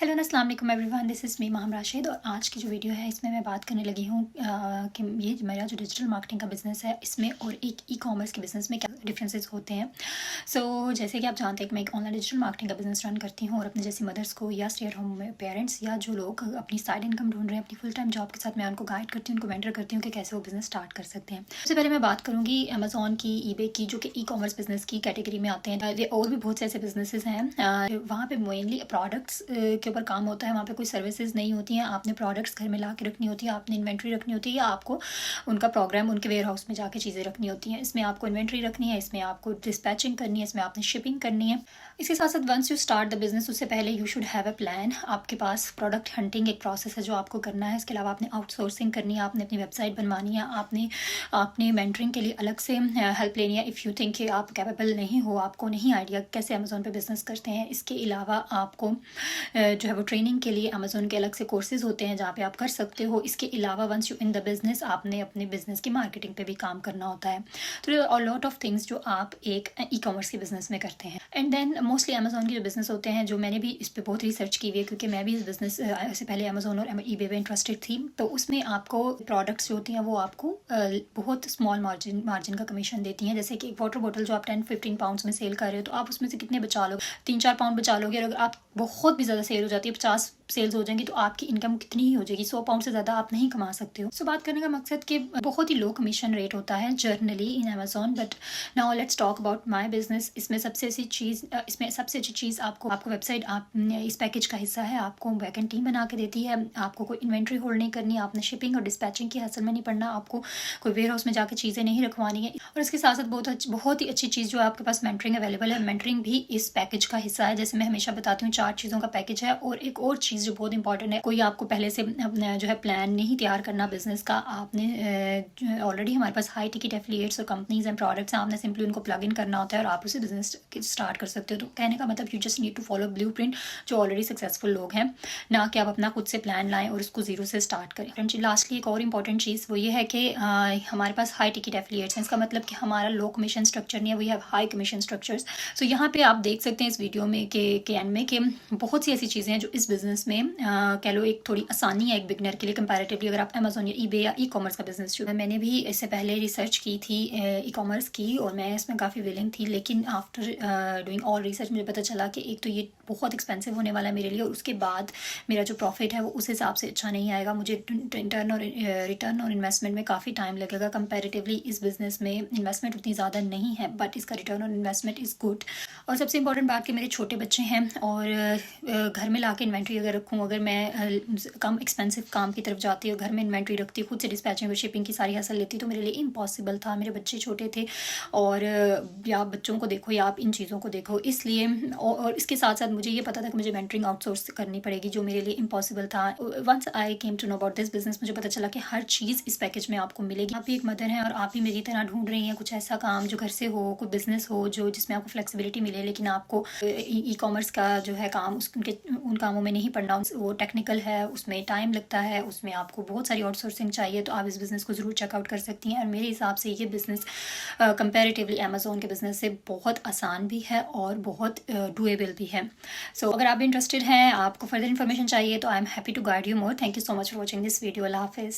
Hello अस्सलाम वालेकुम everyone, this is me Maham Rashid. और आज की जो वीडियो है इसमें मैं बात करने लगी हूँ कि ये मेरा जो डिजिटल मार्केटिंग का बिज़नेस है इसमें और एक ई कॉमर्स के बिज़नेस में क्या डिफरेंसेस होते हैं। जैसे कि आप जानते हैं कि मैं एक ऑनलाइन डिजिटल मार्केटिंग का बिज़नेस रन करती हूँ और अपने जैसे मदर्स को या स्टे एट होम पेरेंट्स या जो लोग अपनी साइड इनकम ढूंढ रहे हैं अपनी फुल टाइम जॉब के साथ, मैं उनको गाइड करती हूँ, उनको मेंटर करती हूँ कि कैसे वो बिज़नेस स्टार्ट कर सकते हैं। सबसे पहले मैं बात करूँगी अमेजोन की, ईबे की, जो कि ई कॉमर्स बिज़नेस की कैटेगरी में आते हैं। और भी बहुत से ऐसे बिजनेसेस हैं वहाँ पे मेनली प्रोडक्ट्स के ऊपर काम होता है। वहाँ पे कोई सर्विसेज नहीं होती हैं, आपने प्रोडक्ट्स घर में ला के रखनी होती है, आपने इन्वेंट्री रखनी होती है या आपको उनका प्रोग्राम उनके वेयर हाउस में जाके चीज़ें रखनी होती हैं। इसमें आपको इन्वेंट्री रखनी है, इसमें आपको डिस्पैचिंग करनी है, इसमें आपने शिपिंग करनी है। इसके साथ साथ once you start the business उससे पहले you should have a plan. आपके पास प्रोडक्ट हंटिंग एक प्रोसेस है जो आपको करना है। इसके अलावा आपने आउटसोर्सिंग करनी है, आपने अपनी वेबसाइट बनवानी है, आपने मेंटरिंग के लिए अलग से हेल्प लेनी है। इफ़ यू थिंक कि आप कैपेबल नहीं हो, आपको नहीं आइडिया कैसे अमेजोन पे बिज़नेस करते हैं, इसके अलावा आपको जो है वो ट्रेनिंग के लिए अमेजोन के अलग से कोर्सेज होते हैं जहाँ पे आप कर सकते हो। इसके अलावा once you in the business आपने अपने बिज़नेस की मार्केटिंग पे भी काम करना होता है। तो लॉट ऑफ थिंग्स जो आप एक ई कॉमर्स के बिज़नेस में करते हैं। एंड देन मोस्टली अमेजोन के जो बिज़नेस होते हैं, जो मैंने भी इस पर बहुत रिसर्च की हुई है क्योंकि मैं भी इस बिज़नेस से पहले अमेजोन और ईबे में इंटरेस्टेड थी। तो उसमें आपको प्रोडक्ट्स जो होती हैं वो आपको बहुत स्मॉल मार्जिन का कमीशन देती हैं। जैसे कि एक वाटर बॉटल जो आप 10-15 पाउंड्स में सेल कर रहे हो तो आप उसमें से कितने बचा लोगे? 3-4 पाउंड बचा लोगे। और अगर आप बहुत भी ज़्यादा सेल हो जाती है, 50 सेल्स हो जाएंगी, तो आपकी इनकम कितनी ही हो जाएगी? 100 पाउंड से ज़्यादा आप नहीं कमा सकते हो। बात करने का मकसद कि बहुत ही लो कमीशन रेट होता है generally in Amazon. But now let's talk about my business. इसमें सबसे अच्छी चीज़ आपको वेबसाइट इस पैकेज का हिस्सा है, आपको बैकएंड टीम बना के देती है। आपको कोई इन्वेंट्री होल्ड नहीं करनी, आपने शिपिंग और डिस्पैचिंग की हसल में नहीं पड़ना, आपको कोई वेयर हाउस में जाकर चीज़ें नहीं रखवानी है। और इसके साथ साथ बहुत ही अच्छी चीज़ जो है, आपके पास मेंटरिंग अवेलेबल है। मेंटरिंग भी इस पैकेज का हिस्सा है। जैसे मैं हमेशा बताती हूँ, 4 चीज़ों का पैकेज है। और एक और चीज़ जो बहुत इंपॉर्टेंट है, कोई आपको पहले से जो है प्लान नहीं तैयार करना बिजनेस का। आपने ऑलरेडी हमारे पास हाई टिकट एफिलिएट्स और कंपनीज एंड प्रोडक्ट्स हैं, आपने सिंपली उनको प्लग इन करना होता है और आप उसे बिजनेस स्टार्ट कर सकते हो। तो कहने का मतलब, you just need to follow blueprint जो ऑलरेडी सक्सेसफुल लोग हैं, ना कि आप अपना खुद से प्लान लाएं और उसको जीरो से स्टार्ट करें। लास्टली एक और इंपॉर्टेंट चीज़ वो ये है कि हमारे पास हाई टिकट एफिलिएट्स हैं। इसका मतलब कि हमारा लो कमीशन स्ट्रक्चर नहीं है, we have high commission structures. So यहाँ पे आप देख सकते हैं इस वीडियो में के एंड में कि बहुत सी ऐसी चीज़ें हैं जो इस बिज़नेस में कह लो एक थोड़ी आसानी है एक बिगनर के लिए कंपैरेटिवली, अगर आप अमेजोन या ईबे या ई कॉमर्स का बिजनेस शुरू। मैंने भी इससे पहले रिसर्च की थी ई कॉमर्स की और मैं इसमें काफ़ी विलिंग थी, लेकिन आफ्टर डूइंग ऑल रिसर्च मुझे पता चला कि एक तो ये बहुत एक्सपेंसिव होने वाला है मेरे लिए, और उसके बाद मेरा जो प्रॉफिट है वो उस हिसाब से अच्छा नहीं आएगा। मुझे रिटर्न और इन्वेस्टमेंट में काफ़ी टाइम लगेगा। कंपैरेटिवली इस बिज़नेस में इन्वेस्टमेंट उतनी ज़्यादा नहीं है, बट इसका return on investment is good. और सबसे इंपॉर्टेंट बात कि मेरे छोटे बच्चे हैं और घर में ला के इन्वेंट्री अगर रखूँ, अगर मैं कम एक्सपेंसिव काम की तरफ जाती हूँ, घर में इन्वेंट्री रखती हूँ, खुद से डिस्पैचिंग और शिपिंग की सारी हसल लेती, तो मेरे लिए इम्पॉसिबल था। मेरे बच्चे छोटे थे और या आप बच्चों को देखो या आप इन चीज़ों को देखो, इसलिए। और इसके साथ साथ मुझे ये पता था कि मुझे मेंटरिंग आउटसोर्स करनी पड़ेगी, जो मेरे लिए इम्पॉसिबल था। Once I came to know about this business, मुझे पता चला कि हर चीज़ इस पैकेज में आपको मिलेगी। आप भी एक मदर हैं और आप भी मेरी तरह ढूंढ रही हैं कुछ ऐसा काम जो घर से हो, कोई बिजनेस हो जो जिसमें आपको फ्लेक्सिबिलिटी मिले, लेकिन आपको ई कॉमर्स का जो है काम उन कामों में नहीं पड़ना, वो टेक्निकल है, उसमें टाइम लगता है, उसमें आपको बहुत सारी आउटसोर्सिंग चाहिए। तो आप इस बिज़नेस को ज़रूर चेकआउट कर सकती हैं। और मेरे हिसाब से ये बिज़नेस कंपैरेटिवली अमेजोन के बिज़नेस से बहुत आसान भी है और बहुत डूएबल भी है। अगर आप इंटरेस्टेड हैं, आपको फर्दर इन्फॉर्मेशन चाहिए, तो I am happy to guide you more. Thank you so much for watching this video. अल्लाह हाफिज़।